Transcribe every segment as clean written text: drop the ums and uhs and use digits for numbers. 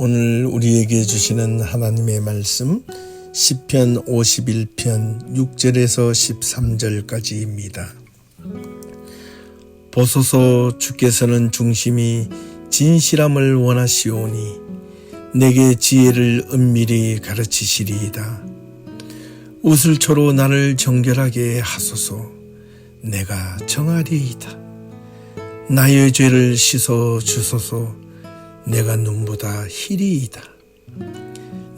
오늘 우리에게 주시는 하나님의 말씀 시편 51편 6절에서 13절까지입니다. 보소서, 주께서는 중심이 진실함을 원하시오니 내게 지혜를 은밀히 가르치시리이다. 우슬초로 나를 정결하게 하소서. 내가 정하리이다. 나의 죄를 씻어 주소서. 내가 눈보다 희리이다.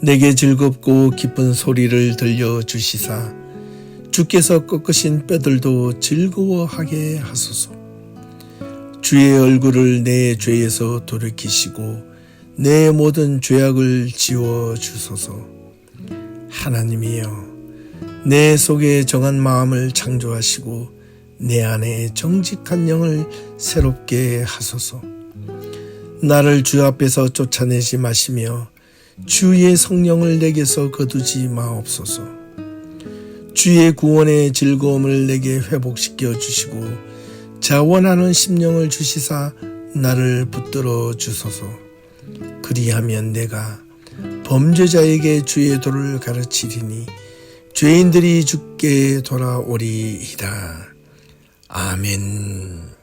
내게 즐겁고 기쁜 소리를 들려주시사 주께서 꺾으신 뼈들도 즐거워하게 하소서. 주의 얼굴을 내 죄에서 돌이키시고 내 모든 죄악을 지워주소서. 하나님이여, 내 속에 정한 마음을 창조하시고 내 안에 정직한 영을 새롭게 하소서. 나를 주 앞에서 쫓아내지 마시며 주의 성령을 내게서 거두지 마옵소서. 주의 구원의 즐거움을 내게 회복시켜 주시고 자원하는 심령을 주시사 나를 붙들어 주소서. 그리하면 내가 범죄자에게 주의 도를 가르치리니 죄인들이 주께 돌아오리이다. 아멘.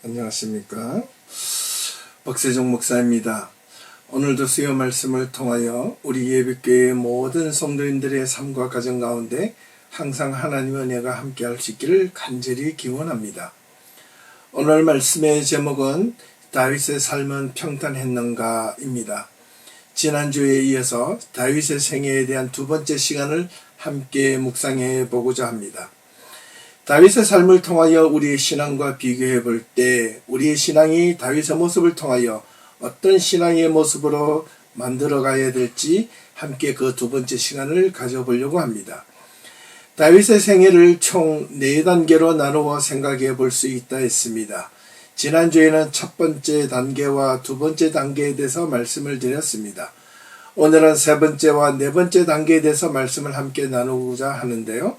안녕하십니까? 박세종 목사입니다. 오늘도 수요 말씀을 통하여 우리 예배교회의 모든 성도인들의 삶과 가정 가운데 항상 하나님의 은혜가 함께할 수 있기를 간절히 기원합니다. 오늘 말씀의 제목은 다윗의 삶은 평탄했는가 입니다. 지난주에 이어서 다윗의 생애에 대한 두 번째 시간을 함께 묵상해 보고자 합니다. 다윗의 삶을 통하여 우리의 신앙과 비교해 볼 때 우리의 신앙이 다윗의 모습을 통하여 어떤 신앙의 모습으로 만들어가야 될지 함께 그 두 번째 시간을 가져보려고 합니다. 다윗의 생애를 총 4단계로 나누어 생각해 볼 수 있다 했습니다. 지난주에는 첫 번째 단계와 두 번째 단계에 대해서 말씀을 드렸습니다. 오늘은 세 번째와 네 번째 단계에 대해서 말씀을 함께 나누고자 하는데요.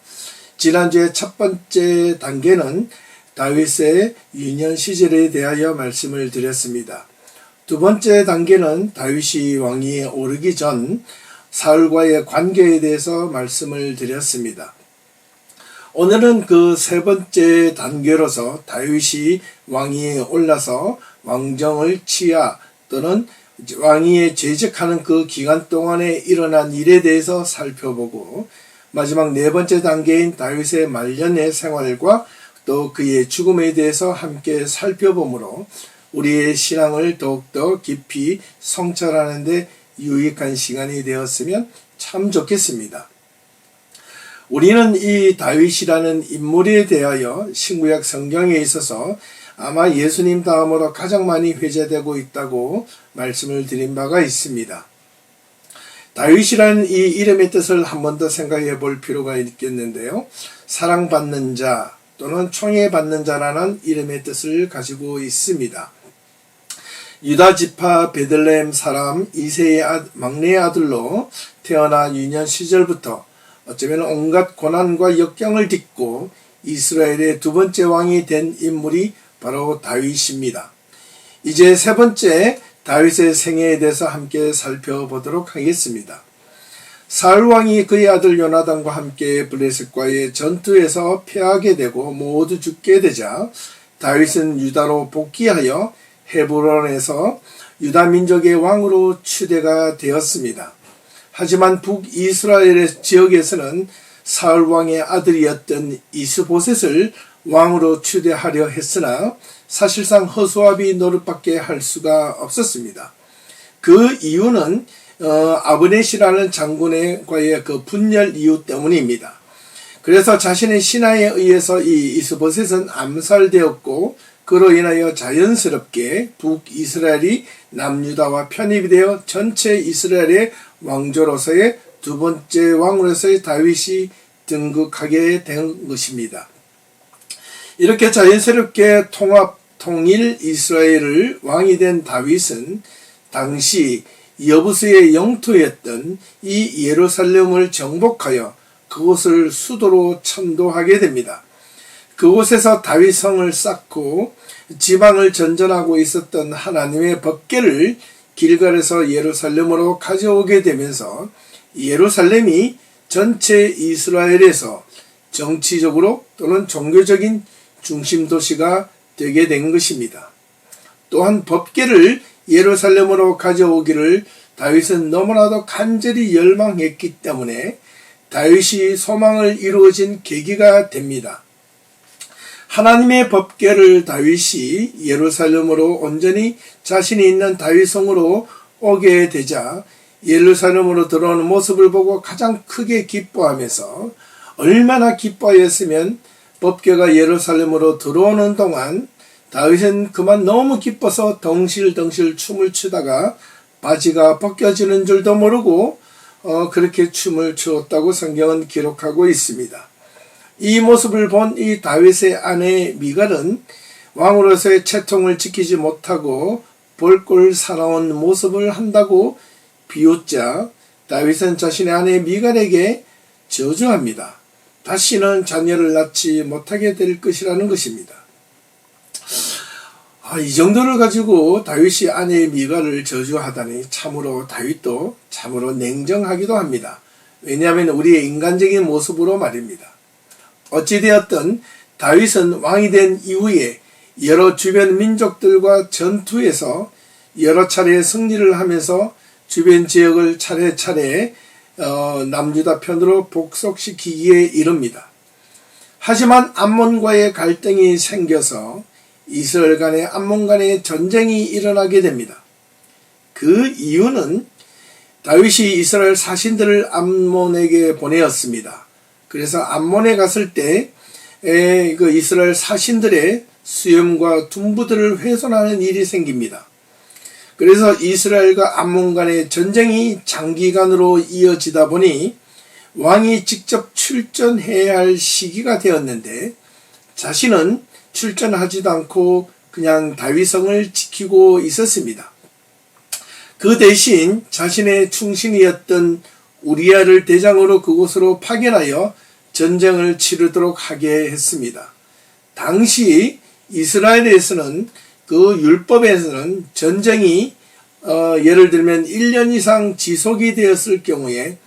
지난주에 첫 번째 단계는 다윗의 유년 시절에 대하여 말씀을 드렸습니다. 두 번째 단계는 다윗이 왕위에 오르기 전 사울과의 관계에 대해서 말씀을 드렸습니다. 오늘은 그 세 번째 단계로서 다윗이 왕위에 올라서 왕정을 취하 또는 왕위에 재직하는 그 기간 동안에 일어난 일에 대해서 살펴보고 마지막 네 번째 단계인 다윗의 말년의 생활과 또 그의 죽음에 대해서 함께 살펴보므로 우리의 신앙을 더욱더 깊이 성찰하는 데 유익한 시간이 되었으면 참 좋겠습니다. 우리는 이 다윗이라는 인물에 대하여 신구약 성경에 있어서 아마 예수님 다음으로 가장 많이 회자되고 있다고 말씀을 드린 바가 있습니다. 다윗이라는 이 이름의 뜻을 한 번 더 생각해 볼 필요가 있겠는데요. 사랑받는 자 또는 총애받는 자라는 이름의 뜻을 가지고 있습니다. 유다 지파 베들레헴 사람 이새의 막내 아들로 태어나 유년 시절부터 어쩌면 온갖 고난과 역경을 딛고 이스라엘의 두 번째 왕이 된 인물이 바로 다윗입니다. 이제 세 번째 다윗의 생애에 대해서 함께 살펴보도록 하겠습니다. 사울 왕이 그의 아들 요나단과 함께 블레셋과의 전투에서 패하게 되고 모두 죽게 되자 다윗은 유다로 복귀하여 헤브론에서 유다 민족의 왕으로 추대가 되었습니다. 하지만 북이스라엘의 지역에서는 사울 왕의 아들이었던 이스보셋을 왕으로 추대하려 했으나 사실상 허수아비 노릇밖에 할 수가 없었습니다. 그 이유는 아브넷이라는 장군과의 그 분열 이유 때문입니다. 그래서 자신의 신하에 의해서 이 이스보셋은 암살되었고 그로 인하여 자연스럽게 북이스라엘이 남유다와 편입이 되어 전체 이스라엘의 왕조로서의 두 번째 왕으로서의 다윗이 등극하게 된 것입니다. 이렇게 자연스럽게 통일 이스라엘을 왕이 된 다윗은 당시 여부수의 영토였던 이 예루살렘을 정복하여 그곳을 수도로 천도하게 됩니다. 그곳에서 다윗성을 쌓고 지방을 전전하고 있었던 하나님의 법궤를 길갈에서 예루살렘으로 가져오게 되면서 예루살렘이 전체 이스라엘에서 정치적으로 또는 종교적인 중심 도시가 되게 된 것입니다. 또한 법궤를 예루살렘으로 가져오기를 다윗은 너무나도 간절히 열망했기 때문에 다윗이 소망을 이루어진 계기가 됩니다. 하나님의 법궤를 다윗이 예루살렘으로 온전히 자신이 있는 다윗성으로 오게 되자 예루살렘으로 들어오는 모습을 보고 가장 크게 기뻐하면서, 얼마나 기뻐하였으면 법궤가 예루살렘으로 들어오는 동안 다윗은 그만 너무 기뻐서 덩실덩실 춤을 추다가 바지가 벗겨지는 줄도 모르고 그렇게 춤을 추었다고 성경은 기록하고 있습니다. 이 모습을 본 이 다윗의 아내 미갈은 왕으로서의 채통을 지키지 못하고 볼꼴 사나운 모습을 한다고 비웃자 다윗은 자신의 아내 미갈에게 저주합니다. 다시는 자녀를 낳지 못하게 될 것이라는 것입니다. 이 정도를 가지고 다윗이 아내 미갈을 저주하다니 참으로 다윗도 참으로 냉정하기도 합니다. 왜냐하면 우리의 인간적인 모습으로 말입니다. 어찌되었든 다윗은 왕이 된 이후에 여러 주변 민족들과 전투에서 여러 차례 승리를 하면서 주변 지역을 차례차례 남유다 편으로 복속시키기에 이릅니다. 하지만 암몬과의 갈등이 생겨서 이스라엘 간의 암몬 간의 전쟁이 일어나게 됩니다. 그 이유는 다윗이 이스라엘 사신들을 암몬에게 보내었습니다. 그래서 암몬에 갔을 때 그 이스라엘 사신들의 수염과 둔부들을 훼손하는 일이 생깁니다. 그래서 이스라엘과 암몬 간의 전쟁이 장기간으로 이어지다 보니 왕이 직접 출전해야 할 시기가 되었는데 자신은 출전하지도 않고 그냥 다윗성을 지키고 있었습니다. 그 대신 자신의 충신이었던 우리야를 대장으로 그곳으로 파견하여 전쟁을 치르도록 하게 했습니다. 당시 이스라엘에서는 그 율법에서는 전쟁이 예를 들면 1년 이상 지속이 되었을 경우에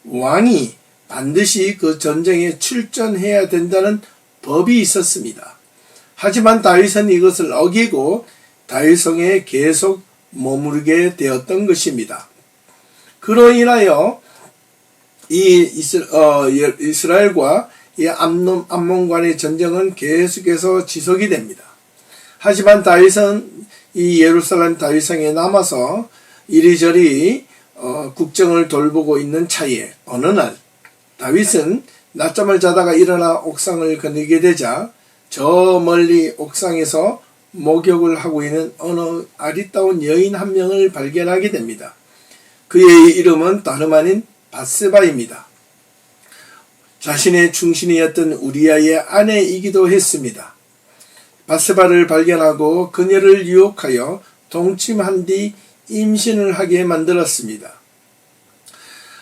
왕이 반드시 그 전쟁에 출전해야 된다는 법이 있었습니다. 하지만 다윗은 이것을 어기고 다윗성에 계속 머무르게 되었던 것입니다. 그로 인하여 이 이스라엘과 이 암몬 간의 전쟁은 계속해서 지속이 됩니다. 하지만 다윗은 이 예루살렘 다윗성에 남아서 이리저리 국정을 돌보고 있는 차에 어느 날 다윗은 낮잠을 자다가 일어나 옥상을 거니게 되자 저 멀리 옥상에서 목욕을 하고 있는 어느 아리따운 여인 한 명을 발견하게 됩니다. 그의 이름은 다름 아닌 밧세바입니다. 자신의 충신이었던 우리야의 아내이기도 했습니다. 밧세바를 발견하고 그녀를 유혹하여 동침한 뒤 임신을 하게 만들었습니다.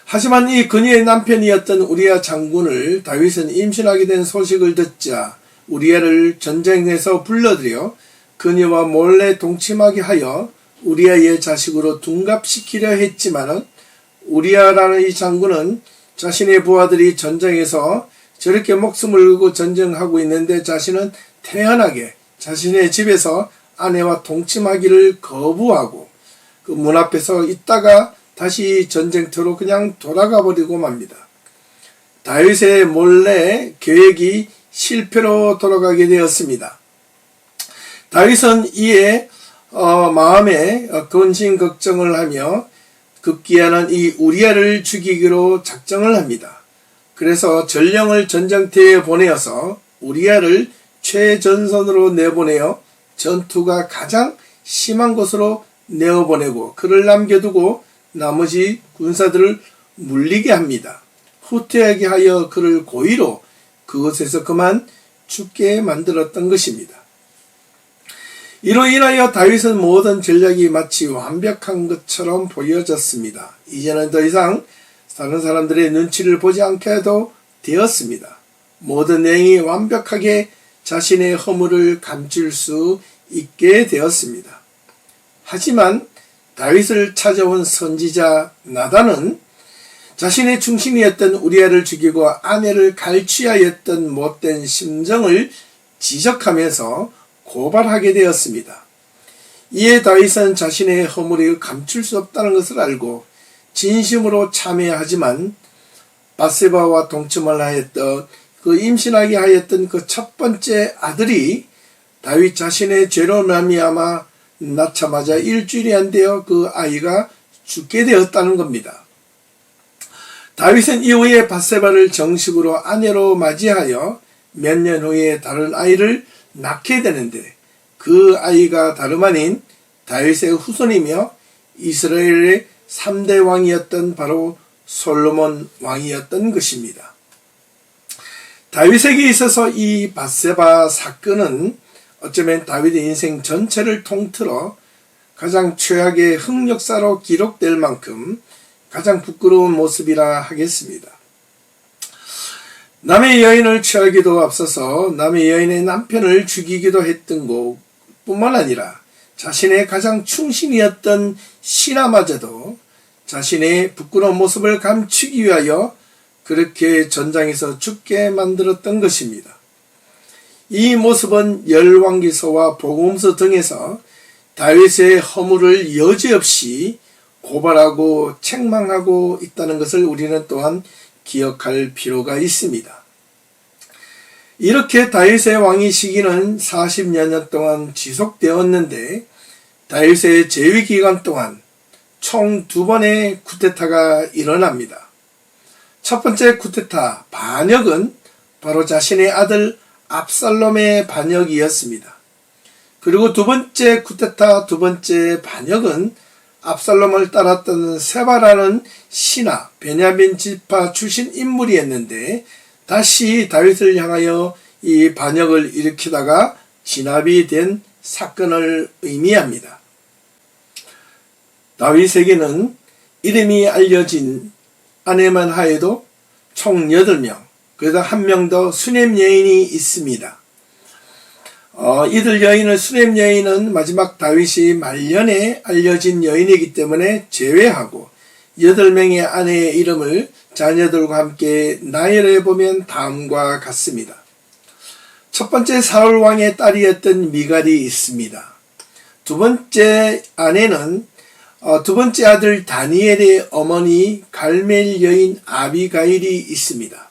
하지만 이 그녀의 남편이었던 우리야 장군을 다윗은 임신하게 된 소식을 듣자 우리야를 전쟁에서 불러들여 그녀와 몰래 동침하게 하여 우리야의 자식으로 둔갑시키려 했지만은 우리야라는 이 장군은 자신의 부하들이 전쟁에서 저렇게 목숨을 걸고 전쟁하고 있는데 자신은 태연하게 자신의 집에서 아내와 동침하기를 거부하고 그 문 앞에서 있다가 다시 전쟁터로 그냥 돌아가 버리고 맙니다. 다윗의 몰래 계획이 실패로 돌아가게 되었습니다. 다윗은 이에 마음에 근심 걱정을 하며 급기야는 이 우리야를 죽이기로 작정을 합니다. 그래서 전령을 전쟁터에 보내어서 우리야를 최전선으로 내보내어 전투가 가장 심한 곳으로 내어보내고 그를 남겨두고 나머지 군사들을 물리게 합니다. 후퇴하게 하여 그를 고의로 그곳에서 그만 죽게 만들었던 것입니다. 이로 인하여 다윗은 모든 전략이 마치 완벽한 것처럼 보여졌습니다. 이제는 더 이상 다른 사람들의 눈치를 보지 않게 해도 되었습니다. 모든 내용이 완벽하게 자신의 허물을 감출 수 있게 되었습니다. 하지만 다윗을 찾아온 선지자 나단은 자신의 충신이었던 우리아를 죽이고 아내를 갈취하였던 못된 심정을 지적하면서 고발하게 되었습니다. 이에 다윗은 자신의 허물을 감출 수 없다는 것을 알고 진심으로 참회하지만 밧세바와 동침을 하였던 그 임신하게 하였던 그 첫 번째 아들이 다윗 자신의 죄로 말미암아 낳자마자 일주일이 안 되어 그 아이가 죽게 되었다는 겁니다. 다윗은 이후에 밧세바를 정식으로 아내로 맞이하여 몇 년 후에 다른 아이를 낳게 되는데 그 아이가 다름 아닌 다윗의 후손이며 이스라엘의 3대 왕이었던 바로 솔로몬 왕이었던 것입니다. 다윗에게 있어서 이 밧세바 사건은 어쩌면 다윗의 인생 전체를 통틀어 가장 최악의 흑역사로 기록될 만큼 가장 부끄러운 모습이라 하겠습니다. 남의 여인을 취하기도 앞서서 남의 여인의 남편을 죽이기도 했던 것뿐만 아니라 자신의 가장 충신이었던 신하마저도 자신의 부끄러운 모습을 감추기 위하여 그렇게 전장에서 죽게 만들었던 것입니다. 이 모습은 열왕기서와 복음서 등에서 다윗의 허물을 여지없이 고발하고 책망하고 있다는 것을 우리는 또한 기억할 필요가 있습니다. 이렇게 다윗의 왕위 시기는 40여 년 동안 지속되었는데 다윗의 재위 기간 동안 총 2번의 쿠데타가 일어납니다. 첫 번째 쿠데타 반역은 바로 자신의 아들 압살롬의 반역이었습니다. 그리고 두 번째 쿠데타 두 번째 반역은 압살롬을 따랐던 세바라는 신하 베냐민 지파 출신 인물이었는데 다시 다윗을 향하여 이 반역을 일으키다가 진압이 된 사건을 의미합니다. 다윗에게는 이름이 알려진 아내만 하여도 총 8명, 그러다 1명 더 수넴 여인이 있습니다. 이들 여인을 수넴 여인은 마지막 다윗이 말년에 알려진 여인이기 때문에 제외하고 8명의 아내의 이름을 자녀들과 함께 나열해 보면 다음과 같습니다. 첫 번째 사울 왕의 딸이었던 미갈이 있습니다. 두 번째 아내는 두 번째 아들 다니엘의 어머니 갈멜 여인 아비가일이 있습니다.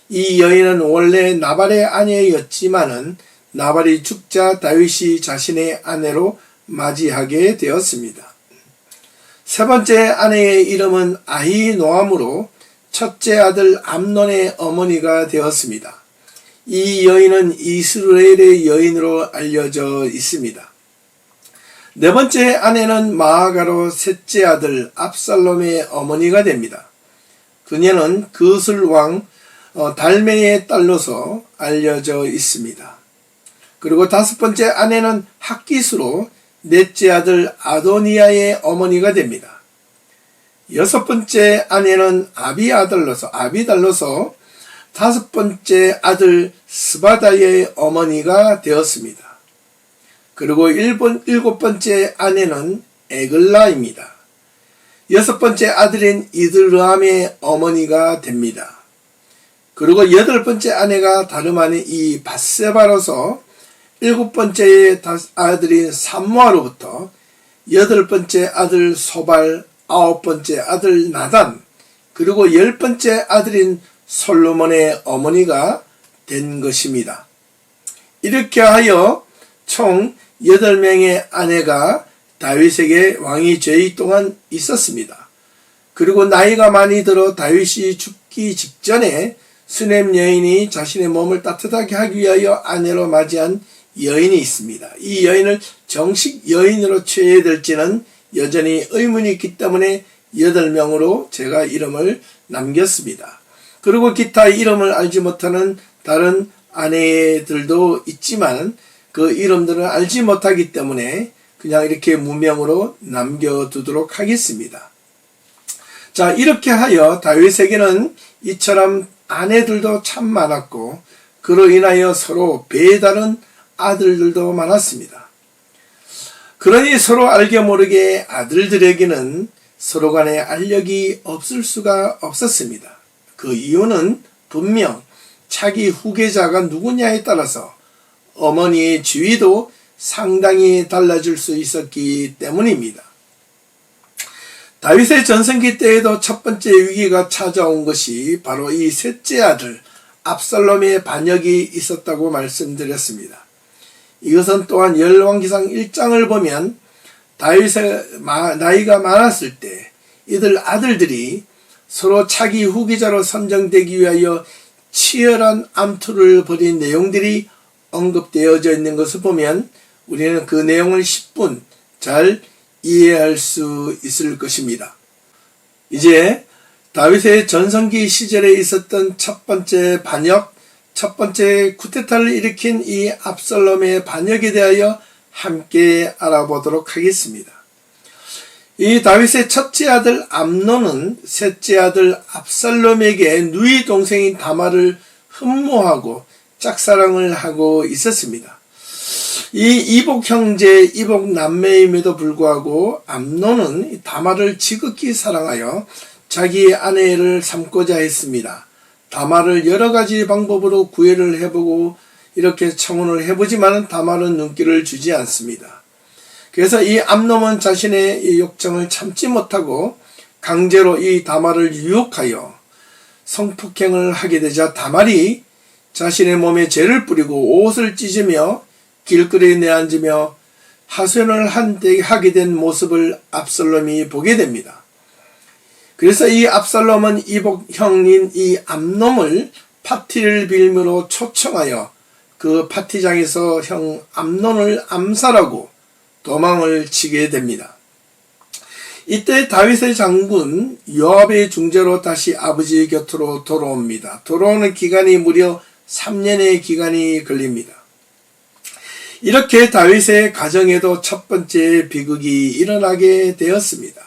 이 여인은 원래 나발의 아내였지만은 나발이 죽자 다윗이 자신의 아내로 맞이하게 되었습니다. 세 번째 아내의 이름은 아히노암으로 첫째 아들 암논의 어머니가 되었습니다. 이 여인은 이스라엘의 여인으로 알려져 있습니다. 네 번째 아내는 마아가로 셋째 아들 압살롬의 어머니가 됩니다. 그녀는 그슬 왕 달메의 딸로서 알려져 있습니다. 그리고 다섯 번째 아내는 학기스로 넷째 아들 아도니아의 어머니가 됩니다. 여섯 번째 아내는 아비달로서 다섯 번째 아들 스바다의 어머니가 되었습니다. 그리고 일곱 번째 아내는 에글라입니다. 여섯 번째 아들인 이드르암의 어머니가 됩니다. 그리고 여덟 번째 아내가 다름 아닌 이 밧세바로서 일곱 번째 아들인 삼무아로부터 여덟 번째 아들 소발, 아홉 번째 아들 나단, 그리고 열 번째 아들인 솔로몬의 어머니가 된 것입니다. 이렇게 하여 총 8명의 아내가 다윗에게 왕위 제위 동안 있었습니다. 그리고 나이가 많이 들어 다윗이 죽기 직전에 수넴 여인이 자신의 몸을 따뜻하게 하기 위하여 아내로 맞이한 여인이 있습니다. 이 여인을 정식 여인으로 취해야 될지는 여전히 의문이 있기 때문에 8명으로 제가 이름을 남겼습니다. 그리고 기타 이름을 알지 못하는 다른 아내들도 있지만 그 이름들을 알지 못하기 때문에 그냥 이렇게 무명으로 남겨두도록 하겠습니다. 자, 이렇게 하여 다윗에게는 이처럼 아내들도 참 많았고 그로 인하여 서로 배다른 아들들도 많았습니다. 그러니 서로 알게 모르게 아들들에게는 서로 간에 알력이 없을 수가 없었습니다. 그 이유는 분명 차기 후계자가 누구냐에 따라서 어머니의 지위도 상당히 달라질 수 있었기 때문입니다. 다윗의 전성기 때에도 첫 번째 위기가 찾아온 것이 바로 이 셋째 아들 압살롬의 반역이 있었다고 말씀드렸습니다. 이것은 또한 열왕기상 1장을 보면 다윗의 나이가 많았을 때 이들 아들들이 서로 차기 후계자로 선정되기 위하여 치열한 암투를 벌인 내용들이 언급되어져 있는 것을 보면 우리는 그 내용을 10분 잘 이해할 수 있을 것입니다. 이제 다윗의 전성기 시절에 있었던 첫 번째 반역, 첫 번째 쿠데타를 일으킨 이 압살롬의 반역에 대하여 함께 알아보도록 하겠습니다. 이 다윗의 첫째 아들 암논은 셋째 아들 압살롬에게 누이 동생인 다말을 흠모하고 짝사랑을 하고 있었습니다. 이 이복 형제, 이복 남매임에도 불구하고 암논은 다말을 지극히 사랑하여 자기 아내를 삼고자 했습니다. 다말을 여러 가지 방법으로 구애를 해보고 이렇게 청혼을 해보지만 다말은 눈길을 주지 않습니다. 그래서 이 암논은 자신의 이 욕정을 참지 못하고 강제로 이 다말을 유혹하여 성폭행을 하게 되자 다말이 자신의 몸에 죄를 뿌리고 옷을 찢으며 길거리에 내앉으며 하소연을 하게 된 모습을 압살롬이 보게 됩니다. 그래서 이 압살롬은 이복 형인 이 암논을 파티를 빌미로 초청하여 그 파티장에서 형 암논을 암살하고 도망을 치게 됩니다. 이때 다윗의 장군 요압의 중재로 다시 아버지 곁으로 돌아옵니다. 돌아오는 기간이 무려 3년의 기간이 걸립니다. 이렇게 다윗의 가정에도 첫 번째 비극이 일어나게 되었습니다.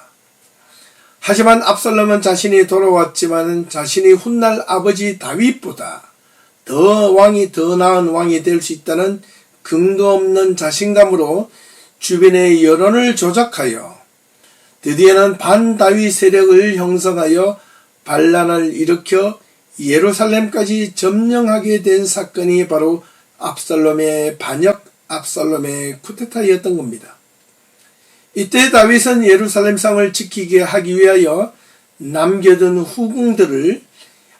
하지만 압살롬은 자신이 돌아왔지만 자신이 훗날 아버지 다윗보다 더 나은 왕이 될 수 있다는 근거 없는 자신감으로 주변의 여론을 조작하여 드디어는 반다윗 세력을 형성하여 반란을 일으켜 예루살렘까지 점령하게 된 사건이 바로 압살롬의 반역, 압살롬의 쿠데타였던 겁니다. 이때 다윗은 예루살렘 성을 지키게 하기 위하여 남겨둔 후궁들을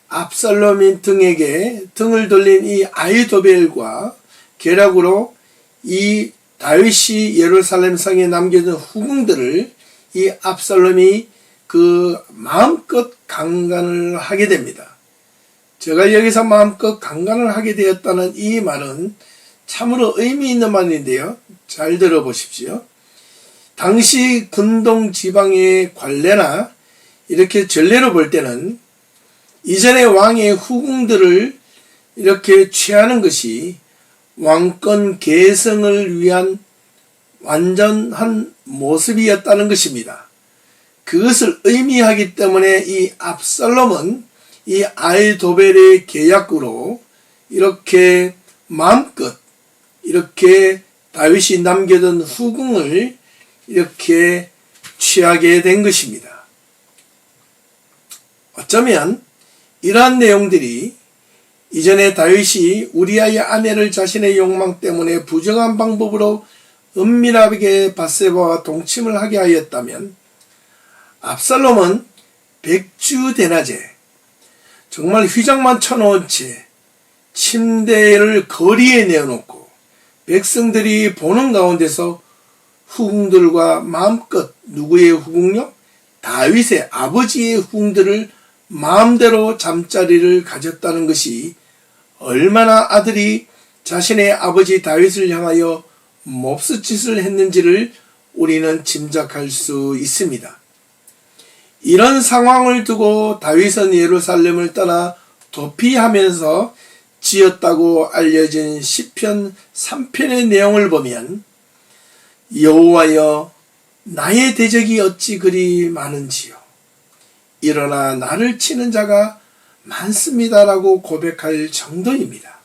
압살롬 등에게 등을 돌린 이 아히도벨과 계략으로 이 다윗이 예루살렘 성에 남겨둔 후궁들을 이 압살롬이 그 마음껏 강간을 하게 됩니다. 제가 여기서 마음껏 강간을 하게 되었다는 이 말은 참으로 의미 있는 말인데요. 잘 들어보십시오. 당시 근동 지방의 관례나 이렇게 전례로 볼 때는 이전의 왕의 후궁들을 이렇게 취하는 것이 왕권 계승을 위한 완전한 모습이었다는 것입니다. 그것을 의미하기 때문에 이 압살롬은 이 아히도벨의 계약으로 이렇게 마음껏 이렇게 다윗이 남겨둔 후궁을 이렇게 취하게 된 것입니다. 어쩌면 이러한 내용들이 이전에 다윗이 우리아의 아내를 자신의 욕망 때문에 부정한 방법으로 은밀하게 밧세바와 동침을 하게 하였다면 압살롬은 백주대낮에 정말 휘장만 쳐놓은 채 침대를 거리에 내어놓고 백성들이 보는 가운데서 후궁들과 마음껏 누구의 후궁요? 다윗의 아버지의 후궁들을 마음대로 잠자리를 가졌다는 것이 얼마나 아들이 자신의 아버지 다윗을 향하여 몹쓸 짓을 했는지를 우리는 짐작할 수 있습니다. 이런 상황을 두고 다윗은 예루살렘을 떠나 도피하면서 지었다고 알려진 시편 3편의 내용을 보면 여호와여 나의 대적이 어찌 그리 많은지요 일어나 나를 치는 자가 많습니다라고 고백할 정도입니다.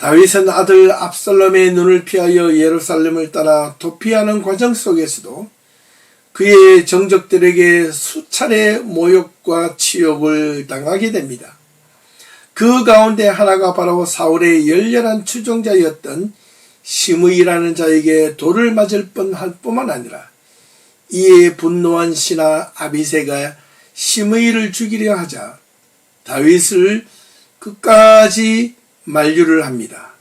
다윗은 아들 압살롬의 눈을 피하여 예루살렘을 떠나 도피하는 과정 속에서도 그의 정적들에게 수차례 모욕과 치욕을 당하게 됩니다. 그 가운데 하나가 바로 사울의 열렬한 추종자였던 시므이라는 자에게 돌을 맞을 뻔할 뿐만 아니라 이에 분노한 신하 아비새가 시므이를 죽이려 하자 다윗을 끝까지 만류를 합니다.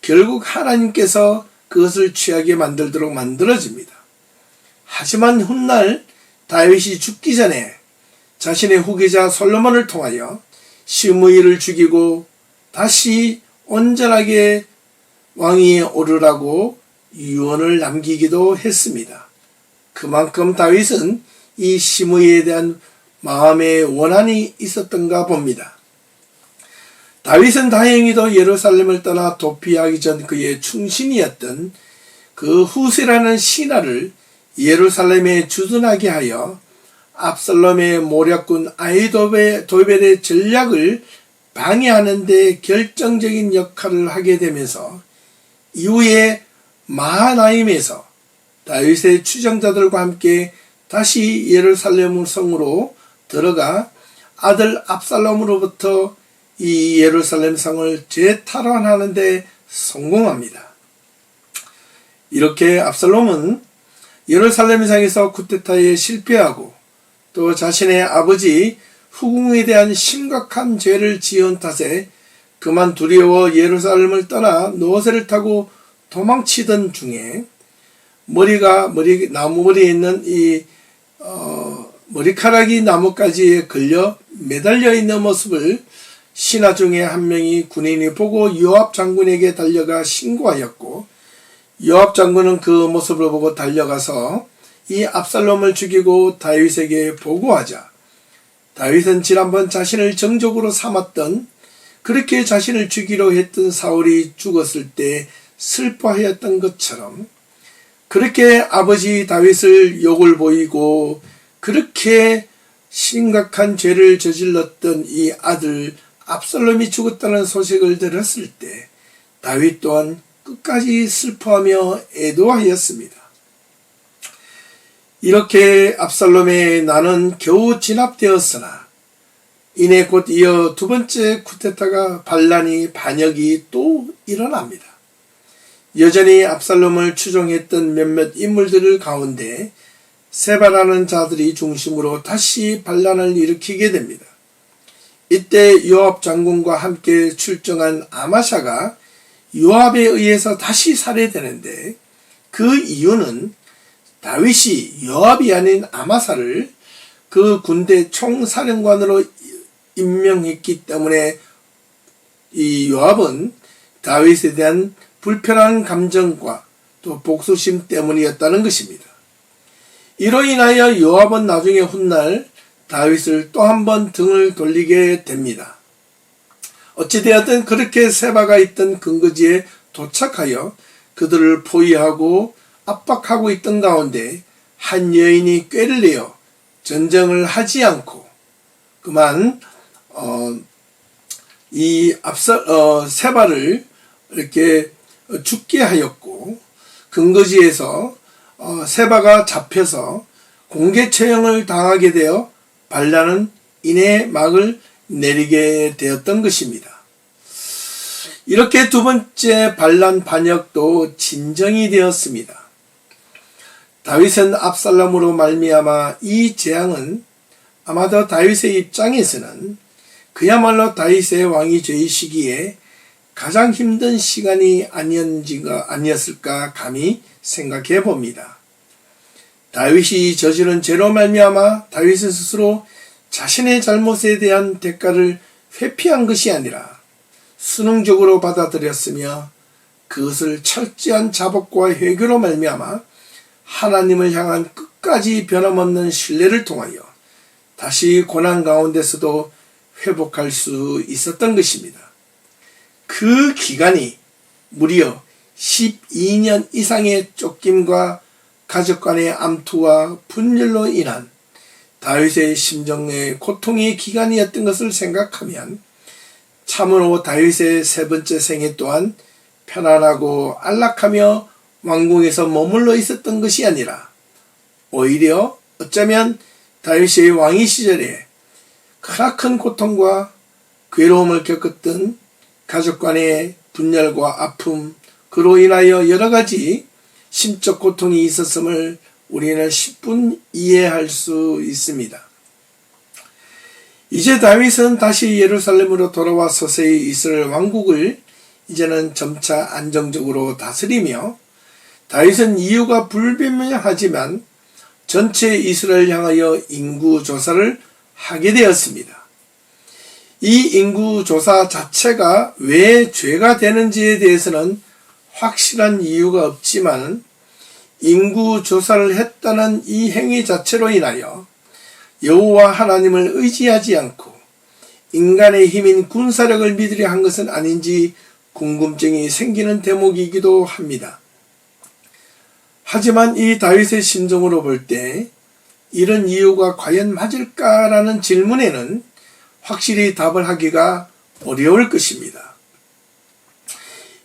결국 하나님께서 그것을 취하게 만들도록 만들어집니다. 하지만 훗날 다윗이 죽기 전에 자신의 후계자 솔로몬을 통하여 시므이를 죽이고 다시 온전하게 왕위에 오르라고 유언을 남기기도 했습니다. 그만큼 다윗은 이 시므이에 대한 마음의 원한이 있었던가 봅니다. 다윗은 다행히도 예루살렘을 떠나 도피하기 전 그의 충신이었던 그 후세라는 신하를 예루살렘에 주둔하게 하여 압살롬의 모략군 아히도벨의 전략을 방해하는 데 결정적인 역할을 하게 되면서 이후에 마하나임에서 다윗의 추종자들과 함께 다시 예루살렘 성으로 들어가 아들 압살롬으로부터 이 예루살렘 성을 재탈환하는 데 성공합니다. 이렇게 압살롬은 예루살렘 성에서 쿠데타에 실패하고 또 자신의 아버지 후궁에 대한 심각한 죄를 지은 탓에 그만 두려워 예루살렘을 떠나 노새를 타고 도망치던 중에 나무머리에 있는 이 머리카락이 나뭇가지에 걸려 매달려 있는 모습을 신하 중에 한 명이 군인이 보고 요압 장군에게 달려가 신고하였고, 요압 장군은 그 모습을 보고 달려가서 이 압살롬을 죽이고 다윗에게 보고하자 다윗은 지난번 자신을 정적으로 삼았던, 그렇게 자신을 죽이려 했던 사울이 죽었을 때 슬퍼하였던 것처럼 그렇게 아버지 다윗을 욕을 보이고 그렇게 심각한 죄를 저질렀던 이 아들 압살롬이 죽었다는 소식을 들었을 때 다윗 또한 끝까지 슬퍼하며 애도하였습니다. 이렇게 압살롬의 난은 겨우 진압되었으나 이내 곧 이어 두 번째 쿠데타가 반역이 또 일어납니다. 여전히 압살롬을 추종했던 몇몇 인물들 가운데 세바라는 자들이 중심으로 다시 반란을 일으키게 됩니다. 이때 요압 장군과 함께 출정한 아마샤가 요압에 의해서 다시 살해되는데, 그 이유는 다윗이 요압이 아닌 아마사를 그 군대 총사령관으로 임명했기 때문에 이 요압은 다윗에 대한 불편한 감정과 또 복수심 때문이었다는 것입니다. 이로 인하여 요압은 나중에 훗날 다윗을 또 한 번 등을 돌리게 됩니다. 어찌되었든 그렇게 세바가 있던 근거지에 도착하여 그들을 포위하고 압박하고 있던 가운데 한 여인이 꾀를 내어 전쟁을 하지 않고 그만 세바를 이렇게 죽게 하였고, 근거지에서 세바가 잡혀서 공개 처형을 당하게 되어 반란은 이내 막을 내리게 되었던 것입니다. 이렇게 두 번째 반란 반역도 진정이 되었습니다. 다윗은 압살롬으로 말미암아 이 재앙은 아마도 다윗의 입장에서는 그야말로 다윗의 왕이 될 시기에 가장 힘든 시간이 아니었을까 감히 생각해 봅니다. 다윗이 저지른 죄로 말미암아 다윗은 스스로 자신의 잘못에 대한 대가를 회피한 것이 아니라 순응적으로 받아들였으며 그것을 철저한 자복과 회개로 말미암아 하나님을 향한 끝까지 변함없는 신뢰를 통하여 다시 고난 가운데서도 회복할 수 있었던 것입니다. 그 기간이 무려 12년 이상의 쫓김과 가족 간의 암투와 분열로 인한 다윗의 심정의 고통의 기간이었던 것을 생각하면 참으로 다윗의 세 번째 생애 또한 편안하고 안락하며 왕궁에서 머물러 있었던 것이 아니라 오히려 어쩌면 다윗의 왕위 시절에 크나큰 고통과 괴로움을 겪었던 가족 간의 분열과 아픔, 그로 인하여 여러 가지 심적 고통이 있었음을 우리는 10분 이해할 수 있습니다. 이제 다윗은 다시 예루살렘으로 돌아와 서서히 이스라엘 왕국을 이제는 점차 안정적으로 다스리며, 다윗은 이유가 불분명하지만 전체 이스라엘 향하여 인구조사를 하게 되었습니다. 이 인구조사 자체가 왜 죄가 되는지에 대해서는 확실한 이유가 없지만, 인구조사를 했다는 이 행위 자체로 인하여 여호와 하나님을 의지하지 않고 인간의 힘인 군사력을 믿으려 한 것은 아닌지 궁금증이 생기는 대목이기도 합니다. 하지만 이 다윗의 심정으로 볼 때 이런 이유가 과연 맞을까라는 질문에는 확실히 답을 하기가 어려울 것입니다.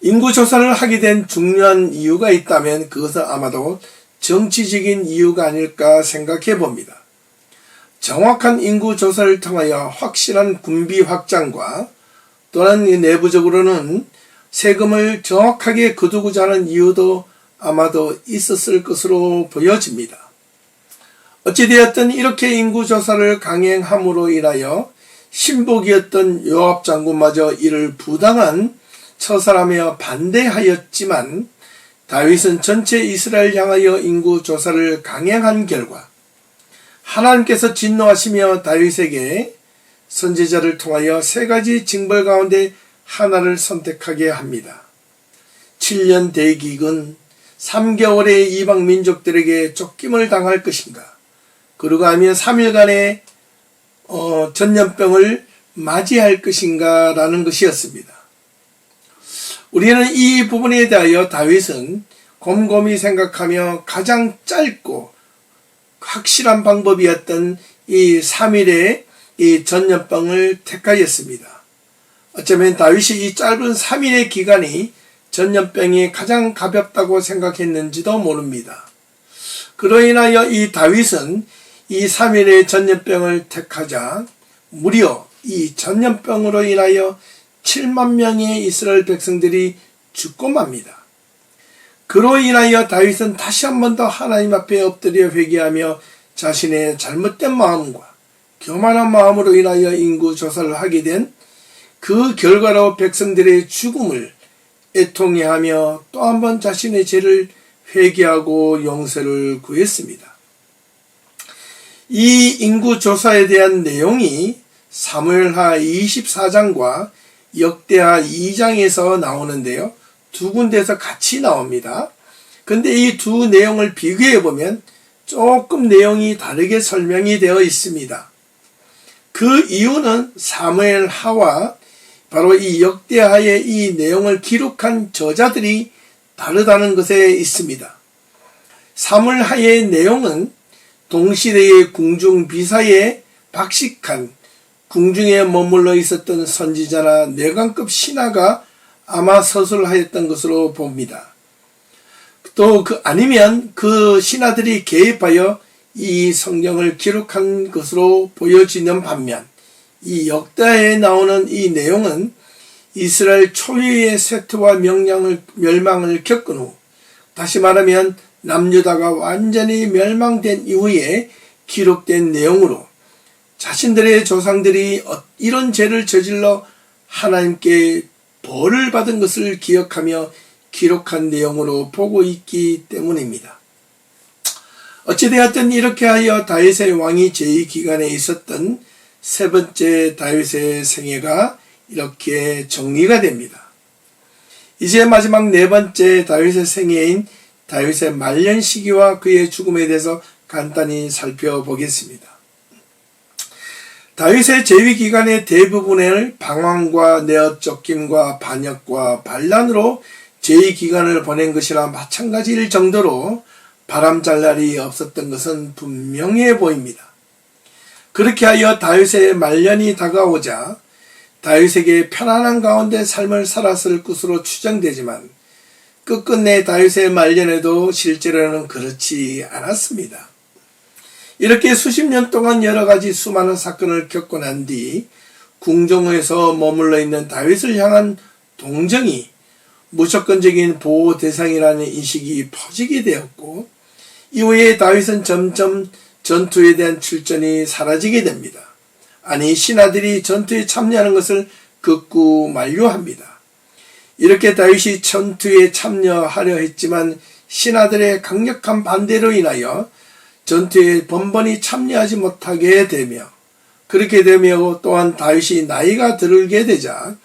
인구조사를 하게 된 중요한 이유가 있다면 그것은 아마도 정치적인 이유가 아닐까 생각해 봅니다. 정확한 인구조사를 통하여 확실한 군비 확장과 또는 내부적으로는 세금을 정확하게 거두고자 하는 이유도 아마도 있었을 것으로 보여집니다. 어찌되었든 이렇게 인구조사를 강행함으로 인하여 신복이었던 요압 장군마저 이를 부당한 처사라며 반대하였지만, 다윗은 전체 이스라엘 향하여 인구조사를 강행한 결과 하나님께서 진노하시며 다윗에게 선지자를 통하여 세 가지 징벌 가운데 하나를 선택하게 합니다. 7년 대기근 3개월의 이방 민족들에게 쫓김을 당할 것인가, 그러고 하면 3일간의 전염병을 맞이할 것인가 라는 것이었습니다. 우리는 이 부분에 대하여 다윗은 곰곰이 생각하며 가장 짧고 확실한 방법이었던 이 3일의 이 전염병을 택하였습니다. 어쩌면 다윗이 이 짧은 3일의 기간이 전염병이 가장 가볍다고 생각했는지도 모릅니다. 그로 인하여 이 다윗은 이 3일의 전염병을 택하자 무려 이 전염병으로 인하여 7만 명의 이스라엘 백성들이 죽고 맙니다. 그로 인하여 다윗은 다시 한 번 더 하나님 앞에 엎드려 회개하며 자신의 잘못된 마음과 교만한 마음으로 인하여 인구조사를 하게 된 그 결과로 백성들의 죽음을 애통해하며 또 한 번 자신의 죄를 회개하고 용서를 구했습니다. 이 인구조사에 대한 내용이 사무엘하 24장과 역대하 2장에서 나오는데요. 두 군데에서 같이 나옵니다. 근데 이 두 내용을 비교해 보면 조금 내용이 다르게 설명이 되어 있습니다. 그 이유는 사무엘하와 바로 이 역대하의 이 내용을 기록한 저자들이 다르다는 것에 있습니다. 사무엘하의 내용은 동시대의 궁중 비사에 박식한 궁중에 머물러 있었던 선지자나 내관급 신하가 아마 서술하였던 것으로 봅니다. 또 아니면 그 신하들이 개입하여 이 성경을 기록한 것으로 보여지는 반면, 이 역대하에 나오는 이 내용은 이스라엘 초유의 쇠퇴와 멸망을 겪은 후, 다시 말하면 남유다가 완전히 멸망된 이후에 기록된 내용으로 자신들의 조상들이 이런 죄를 저질러 하나님께 벌을 받은 것을 기억하며 기록한 내용으로 보고 있기 때문입니다. 어찌되었든 이렇게 하여 다윗의 왕위 제위 기간에 있었던 세 번째 다윗의 생애가 이렇게 정리가 됩니다. 이제 마지막 네 번째 다윗의 생애인 다윗의 말년 시기와 그의 죽음에 대해서 간단히 살펴보겠습니다. 다윗의 제위 기간의 대부분을 방황과 내어 쫓김과 반역과 반란으로 제위 기간을 보낸 것이나 마찬가지일 정도로 바람잘 날이 없었던 것은 분명해 보입니다. 그렇게 하여 다윗의 말년이 다가오자 다윗에게 편안한 가운데 삶을 살았을 것으로 추정되지만 끝끝내 다윗의 말년에도 실제로는 그렇지 않았습니다. 이렇게 수십 년 동안 여러 가지 수많은 사건을 겪고 난 뒤 궁정에서 머물러 있는 다윗을 향한 동정이 무조건적인 보호 대상이라는 인식이 퍼지게 되었고 이후에 다윗은 점점 전투에 대한 출전이 사라지게 됩니다. 아니 신하들이 전투에 참여하는 것을 극구 만류합니다. 이렇게 다윗이 전투에 참여하려 했지만 신하들의 강력한 반대로 인하여 전투에 번번이 참여하지 못하게 되며 그렇게 되며 또한 다윗이 나이가 들게 되자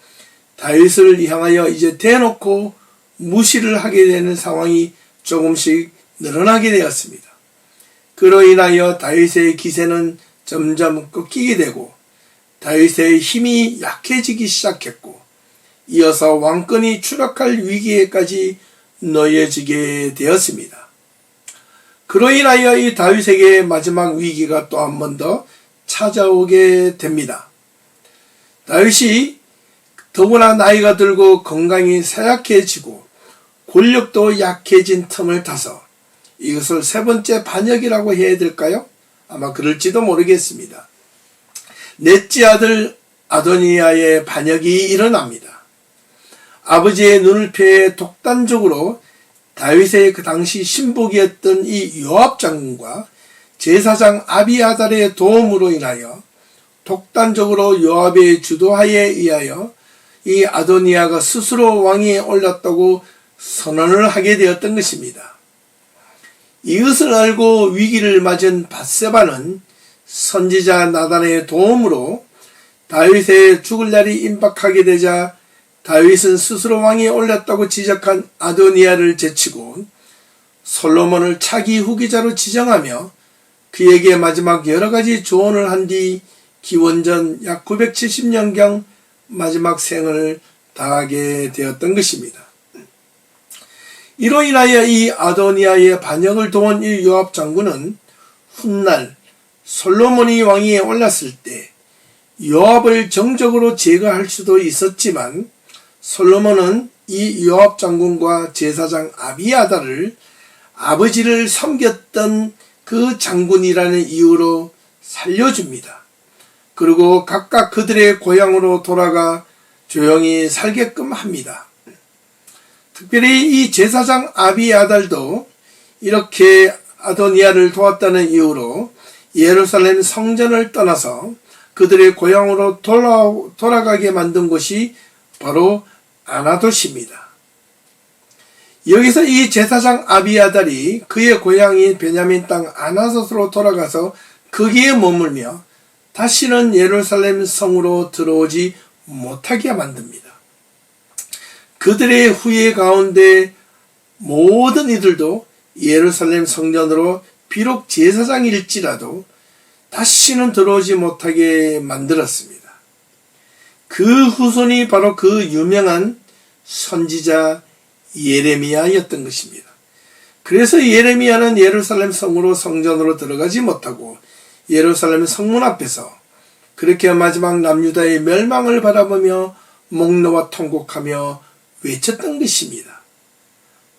다윗을 향하여 이제 대놓고 무시를 하게 되는 상황이 조금씩 늘어나게 되었습니다. 그로 인하여 다윗의 기세는 점점 꺾이게 되고 다윗의 힘이 약해지기 시작했고 이어서 왕권이 추락할 위기에까지 놓여지게 되었습니다. 그로 인하여 이 다윗에게 마지막 위기가 또 한 번 더 찾아오게 됩니다. 다윗이 더구나 나이가 들고 건강이 쇠약해지고 권력도 약해진 틈을 타서 이것을 세 번째 반역이라고 해야 될까요? 아마 그럴지도 모르겠습니다. 넷째 아들 아도니아의 반역이 일어납니다. 아버지의 눈을 피해 독단적으로 다윗의 그 당시 신복이었던 이 요압 장군과 제사장 아비아달의 도움으로 인하여 독단적으로 요압의 주도하에 의하여 이 아도니아가 스스로 왕위에 올랐다고 선언을 하게 되었던 것입니다. 이것을 알고 위기를 맞은 밧세바는 선지자 나단의 도움으로 다윗의 죽을 날이 임박하게 되자 다윗은 스스로 왕위에 올랐다고 지적한 아도니아를 제치고 솔로몬을 차기 후계자로 지정하며 그에게 마지막 여러 가지 조언을 한 뒤 기원전 약 970년경 마지막 생을 다하게 되었던 것입니다. 이로 인하여 이 아도니아의 반역을 도운 이 요압 장군은 훗날 솔로몬이 왕위에 올랐을 때 요압을 정적으로 제거할 수도 있었지만 솔로몬은 이 요압 장군과 제사장 아비아달을 아버지를 섬겼던 그 장군이라는 이유로 살려줍니다. 그리고 각각 그들의 고향으로 돌아가 조용히 살게끔 합니다. 특별히 이 제사장 아비아달도 이렇게 아도니아를 도왔다는 이유로 예루살렘 성전을 떠나서 그들의 고향으로 돌아가게 만든 곳이 바로 아나돗입니다. 여기서 이 제사장 아비아달이 그의 고향인 베냐민 땅 아나돗으로 돌아가서 거기에 머물며 다시는 예루살렘 성으로 들어오지 못하게 만듭니다. 그들의 후예 가운데 모든 이들도 예루살렘 성전으로 비록 제사장일지라도 다시는 들어오지 못하게 만들었습니다. 그 후손이 바로 그 유명한 선지자 예레미야였던 것입니다. 그래서 예레미야는 예루살렘 성전으로 들어가지 못하고 예루살렘 성문 앞에서 그렇게 마지막 남유다의 멸망을 바라보며 목놓아 통곡하며 외쳤던 것입니다.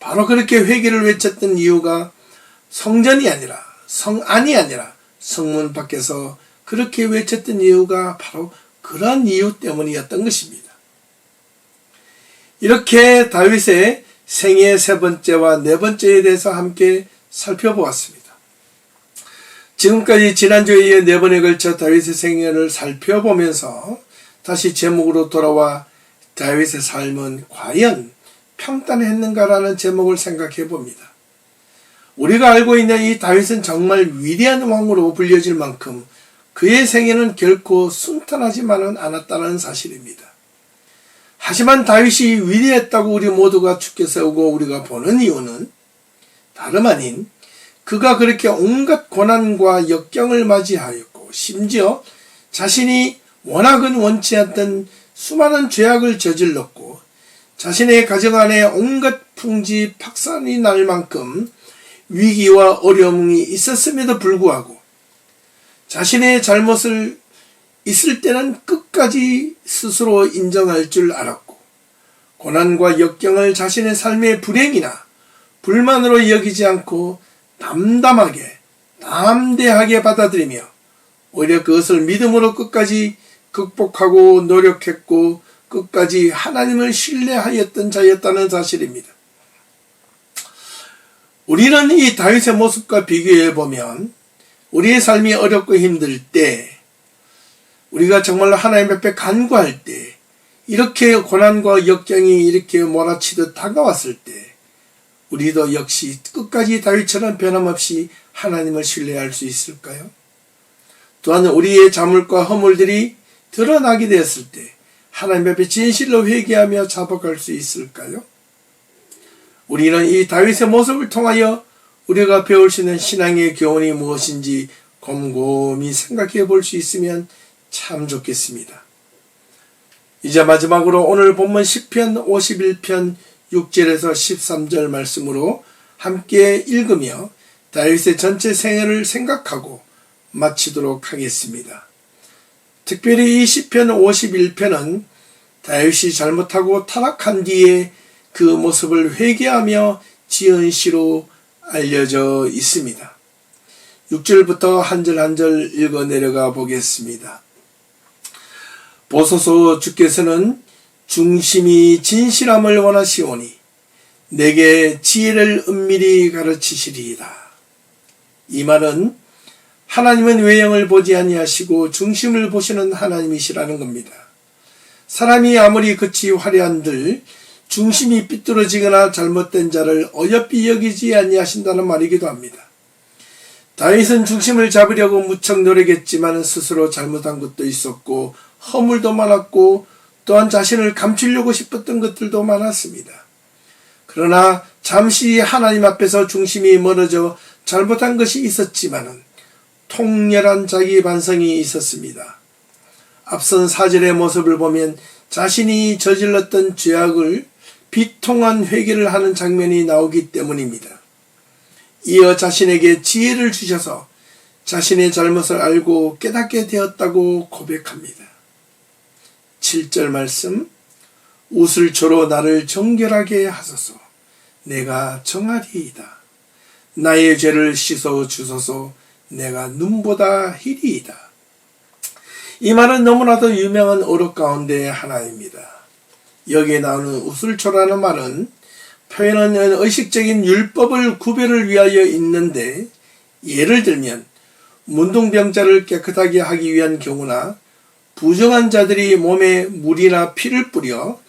바로 그렇게 회개를 외쳤던 이유가 성전이 아니라 성안이 아니라 성문 밖에서 그렇게 외쳤던 이유가 바로 그런 이유 때문이었던 것입니다. 이렇게 다윗의 생애 세 번째와 네 번째에 대해서 함께 살펴보았습니다. 지금까지 지난주에 이어 네 번에 걸쳐 다윗의 생애를 살펴보면서 다시 제목으로 돌아와 다윗의 삶은 과연 평탄했는가라는 제목을 생각해 봅니다. 우리가 알고 있는 이 다윗은 정말 위대한 왕으로 불려질 만큼 그의 생애는 결코 순탄하지만은 않았다는 사실입니다. 하지만 다윗이 위대했다고 우리 모두가 죽게 세우고 우리가 보는 이유는 다름 아닌 그가 그렇게 온갖 고난과 역경을 맞이하였고 심지어 자신이 워낙은 원치 않던 수많은 죄악을 저질렀고 자신의 가정 안에 온갖 풍지 박산이 날 만큼 위기와 어려움이 있었음에도 불구하고 자신의 잘못을 있을 때는 끝까지 스스로 인정할 줄 알았고, 고난과 역경을 자신의 삶의 불행이나 불만으로 여기지 않고 담담하게, 담대하게 받아들이며 오히려 그것을 믿음으로 끝까지 극복하고 노력했고 끝까지 하나님을 신뢰하였던 자였다는 사실입니다. 우리는 이 다윗의 모습과 비교해 보면 우리의 삶이 어렵고 힘들 때, 우리가 정말로 하나님 앞에 간구할 때, 이렇게 고난과 역경이 이렇게 몰아치듯 다가왔을 때 우리도 역시 끝까지 다윗처럼 변함없이 하나님을 신뢰할 수 있을까요? 또한 우리의 자물과 허물들이 드러나게 되었을 때 하나님 앞에 진실로 회개하며 자복할 수 있을까요? 우리는 이 다윗의 모습을 통하여 우리가 배울 수 있는 신앙의 교훈이 무엇인지 곰곰이 생각해 볼 수 있으면 참 좋겠습니다. 이제 마지막으로 오늘 본문 시편 51편 6절에서 13절 말씀으로 함께 읽으며 다윗의 전체 생애를 생각하고 마치도록 하겠습니다. 특별히 이 시편 51편은 다윗이 잘못하고 타락한 뒤에 그 모습을 회개하며 지은 시로 알려져 있습니다. 6절부터 한 절 한 절 읽어 내려가 보겠습니다. 보소서, 주께서는 중심이 진실함을 원하시오니 내게 지혜를 은밀히 가르치시리이다. 이 말은 하나님은 외형을 보지 아니하시고 중심을 보시는 하나님이시라는 겁니다. 사람이 아무리 그치 화려한들 중심이 삐뚤어지거나 잘못된 자를 어여삐 여기지 아니하신다는 말이기도 합니다. 다윗은 중심을 잡으려고 무척 노력했지만 스스로 잘못한 것도 있었고 허물도 많았고 또한 자신을 감추려고 싶었던 것들도 많았습니다. 그러나 잠시 하나님 앞에서 중심이 멀어져 잘못한 것이 있었지만은 통렬한 자기 반성이 있었습니다. 앞선 4절의 모습을 보면 자신이 저질렀던 죄악을 비통한 회개를 하는 장면이 나오기 때문입니다. 이어 자신에게 지혜를 주셔서 자신의 잘못을 알고 깨닫게 되었다고 고백합니다. 7절 말씀, 우슬초로 나를 정결하게 하소서. 내가 정하리이다. 나의 죄를 씻어 주소서. 내가 눈보다 희리이다. 이 말은 너무나도 유명한 어록 가운데 하나입니다. 여기에 나오는 우슬초라는 말은 표현은 의식적인 율법을 구별을 위하여 있는데, 예를 들면 문둥병자를 깨끗하게 하기 위한 경우나 부정한 자들이 몸에 물이나 피를 뿌려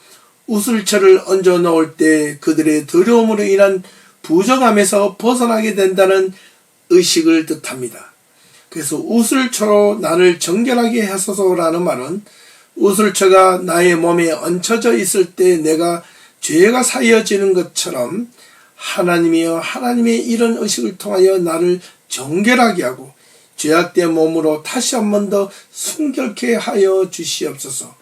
우슬초를 얹어 놓을 때 그들의 더러움으로 인한 부정함에서 벗어나게 된다는 의식을 뜻합니다. 그래서 우슬초로 나를 정결하게 하소서라는 말은 우슬초가 나의 몸에 얹혀져 있을 때 내가 죄가 사여지는 것처럼 하나님이여 하나님의 이런 의식을 통하여 나를 정결하게 하고 죄악된 몸으로 다시 한 번 더 순결케 하여 주시옵소서.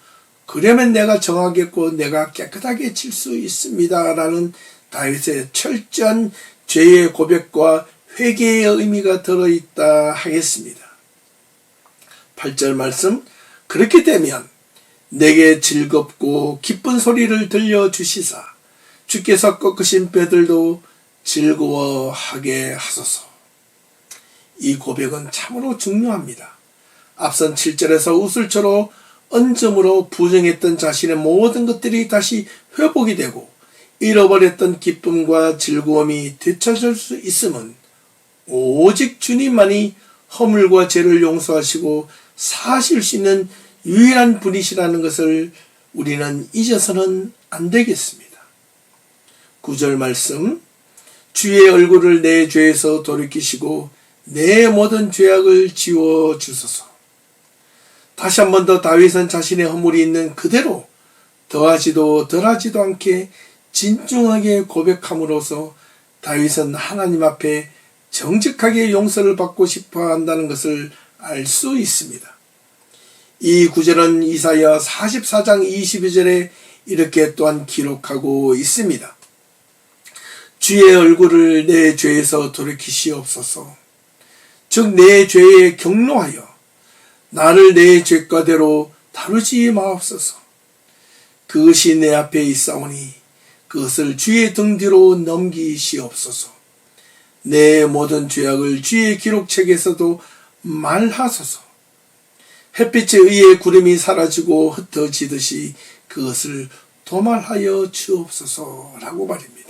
그러면 내가 정하겠고 내가 깨끗하게 칠 수 있습니다. 라는 다윗의 철저한 죄의 고백과 회개의 의미가 들어있다 하겠습니다. 8절 말씀, 그렇게 되면 내게 즐겁고 기쁜 소리를 들려주시사 주께서 꺾으신 뼈들도 즐거워하게 하소서. 이 고백은 참으로 중요합니다. 앞선 7절에서 우슬초로 얹음으로 부정했던 자신의 모든 것들이 다시 회복이 되고 잃어버렸던 기쁨과 즐거움이 되찾을 수 있음은 오직 주님만이 허물과 죄를 용서하시고 사실 수 있는 유일한 분이시라는 것을 우리는 잊어서는 안 되겠습니다. 9절 말씀, 주의 얼굴을 내 죄에서 돌이키시고 내 모든 죄악을 지워 주소서. 다시 한 번 더 다윗은 자신의 허물이 있는 그대로 더하지도 덜하지도 않게 진중하게 고백함으로써 다윗은 하나님 앞에 정직하게 용서를 받고 싶어 한다는 것을 알 수 있습니다. 이 구절은 이사야 44장 22절에 이렇게 또한 기록하고 있습니다. 주의 얼굴을 내 죄에서 돌이키시옵소서. 즉 내 죄에 격노하여 나를 내 죄과대로 다루지 마옵소서. 그것이 내 앞에 있사오니 그것을 주의 등 뒤로 넘기시옵소서. 내 모든 죄악을 주의 기록책에서도 말하소서. 햇빛에 의해 구름이 사라지고 흩어지듯이 그것을 도말하여 주옵소서라고 말입니다.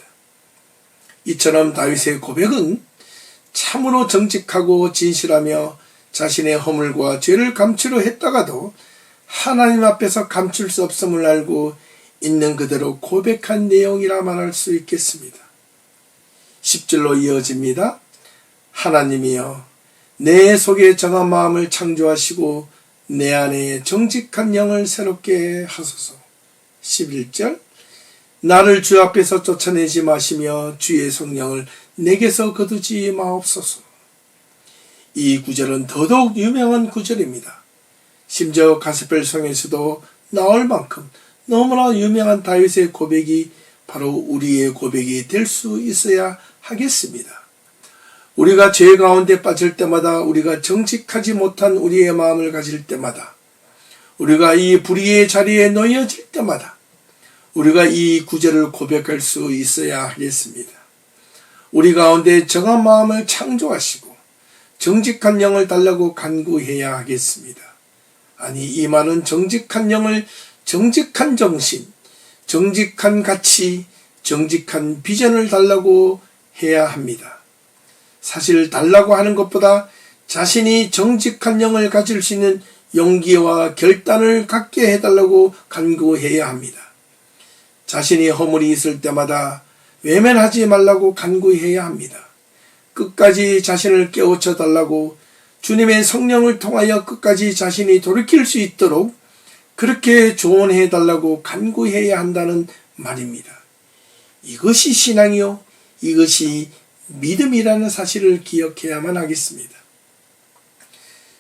이처럼 다윗의 고백은 참으로 정직하고 진실하며 자신의 허물과 죄를 감추려 했다가도 하나님 앞에서 감출 수 없음을 알고 있는 그대로 고백한 내용이라 말할 수 있겠습니다. 10절로 이어집니다. 하나님이여 내 속에 정한 마음을 창조하시고 내 안에 정직한 영을 새롭게 하소서. 11절 나를 주 앞에서 쫓아내지 마시며 주의 성령을 내게서 거두지 마옵소서. 이 구절은 더더욱 유명한 구절입니다. 심지어 가스펠성에서도 나올 만큼 너무나 유명한 다윗의 고백이 바로 우리의 고백이 될 수 있어야 하겠습니다. 우리가 죄 가운데 빠질 때마다, 우리가 정직하지 못한 우리의 마음을 가질 때마다, 우리가 이 불의의 자리에 놓여질 때마다 우리가 이 구절을 고백할 수 있어야 하겠습니다. 우리 가운데 정한 마음을 창조하시고 정직한 영을 달라고 간구해야 하겠습니다. 아니, 이 말은 정직한 영을, 정직한 정신, 정직한 가치, 정직한 비전을 달라고 해야 합니다. 사실 달라고 하는 것보다 자신이 정직한 영을 가질 수 있는 용기와 결단을 갖게 해달라고 간구해야 합니다. 자신이 허물이 있을 때마다 외면하지 말라고 간구해야 합니다. 끝까지 자신을 깨우쳐 달라고 주님의 성령을 통하여 끝까지 자신이 돌이킬 수 있도록 그렇게 조언해 달라고 간구해야 한다는 말입니다. 이것이 신앙이요, 이것이 믿음이라는 사실을 기억해야만 하겠습니다.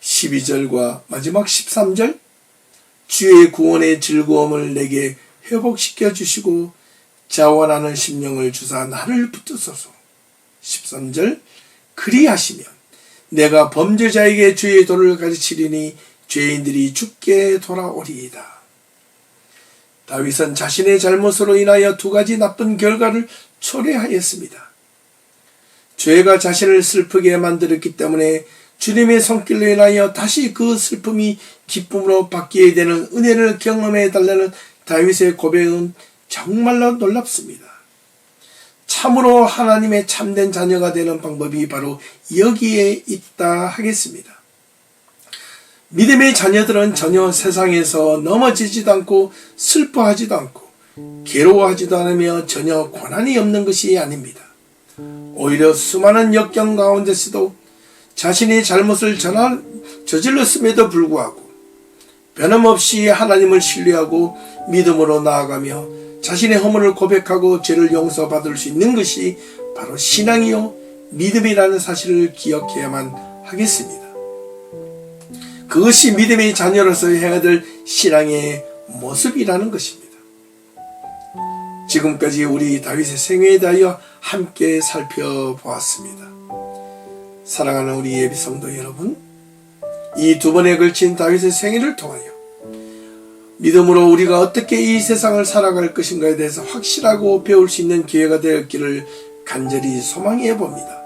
12절과 마지막 13절 주의 구원의 즐거움을 내게 회복시켜 주시고 자원하는 심령을 주사 나를 붙드소서. 13절 그리하시면 내가 범죄자에게 주의 도를 가르치리니 죄인들이 죽게 돌아오리이다. 다윗은 자신의 잘못으로 인하여 두 가지 나쁜 결과를 초래하였습니다. 죄가 자신을 슬프게 만들었기 때문에 주님의 손길로 인하여 다시 그 슬픔이 기쁨으로 바뀌어야 되는 은혜를 경험해 달라는 다윗의 고백은 정말로 놀랍습니다. 참으로 하나님의 참된 자녀가 되는 방법이 바로 여기에 있다 하겠습니다. 믿음의 자녀들은 전혀 세상에서 넘어지지도 않고 슬퍼하지도 않고 괴로워하지도 않으며 전혀 고난이 없는 것이 아닙니다. 오히려 수많은 역경 가운데서도 자신이 잘못을 저질렀음에도 불구하고 변함없이 하나님을 신뢰하고 믿음으로 나아가며 자신의 허물을 고백하고 죄를 용서받을 수 있는 것이 바로 신앙이요 믿음이라는 사실을 기억해야만 하겠습니다. 그것이 믿음의 자녀로서 해야 될 신앙의 모습이라는 것입니다. 지금까지 우리 다윗의 생애에 대하여 함께 살펴보았습니다. 사랑하는 우리 예비 성도 여러분, 이 두 번에 걸친 다윗의 생애를 통하여 믿음으로 우리가 어떻게 이 세상을 살아갈 것인가에 대해서 확실하고 배울 수 있는 기회가 되었기를 간절히 소망해 봅니다.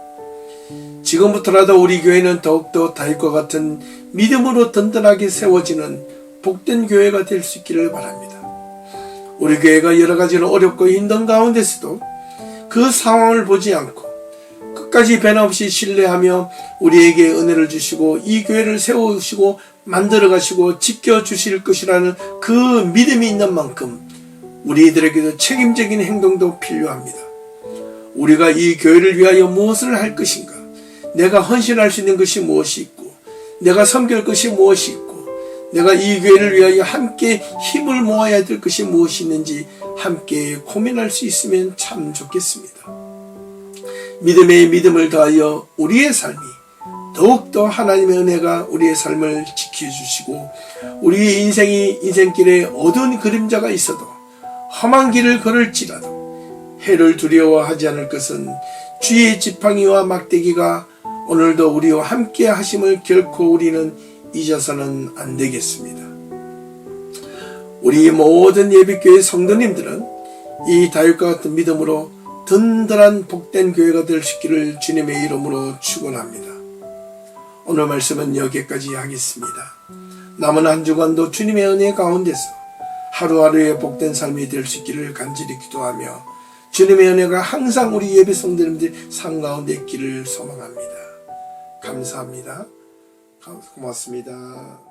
지금부터라도 우리 교회는 더욱더 다윗과 같은 믿음으로 든든하게 세워지는 복된 교회가 될 수 있기를 바랍니다. 우리 교회가 여러 가지로 어렵고 힘든 가운데서도 그 상황을 보지 않고 끝까지 변함없이 신뢰하며 우리에게 은혜를 주시고 이 교회를 세우시고 만들어가시고 지켜주실 것이라는 그 믿음이 있는 만큼 우리들에게도 책임적인 행동도 필요합니다. 우리가 이 교회를 위하여 무엇을 할 것인가, 내가 헌신할 수 있는 것이 무엇이 있고, 내가 섬길 것이 무엇이 있고, 내가 이 교회를 위하여 함께 힘을 모아야 될 것이 무엇이 있는지 함께 고민할 수 있으면 참 좋겠습니다. 믿음에 믿음을 더하여 우리의 삶이 더욱더 하나님의 은혜가 우리의 삶을 지켜주시고 우리의 인생길에 어두운 그림자가 있어도 험한 길을 걸을지라도 해를 두려워하지 않을 것은 주의 지팡이와 막대기가 오늘도 우리와 함께 하심을 결코 우리는 잊어서는 안 되겠습니다. 우리 모든 예비교회 성도님들은 이 다윗과 같은 믿음으로 든든한 복된 교회가 될 수 있기를 주님의 이름으로 축원합니다. 오늘 말씀은 여기까지 하겠습니다. 남은 한 주간도 주님의 은혜 가운데서 하루하루의 복된 삶이 될 수 있기를 간절히 기도하며 주님의 은혜가 항상 우리 예배 성도님들 삶 가운데 있기를 소망합니다. 감사합니다. 고맙습니다.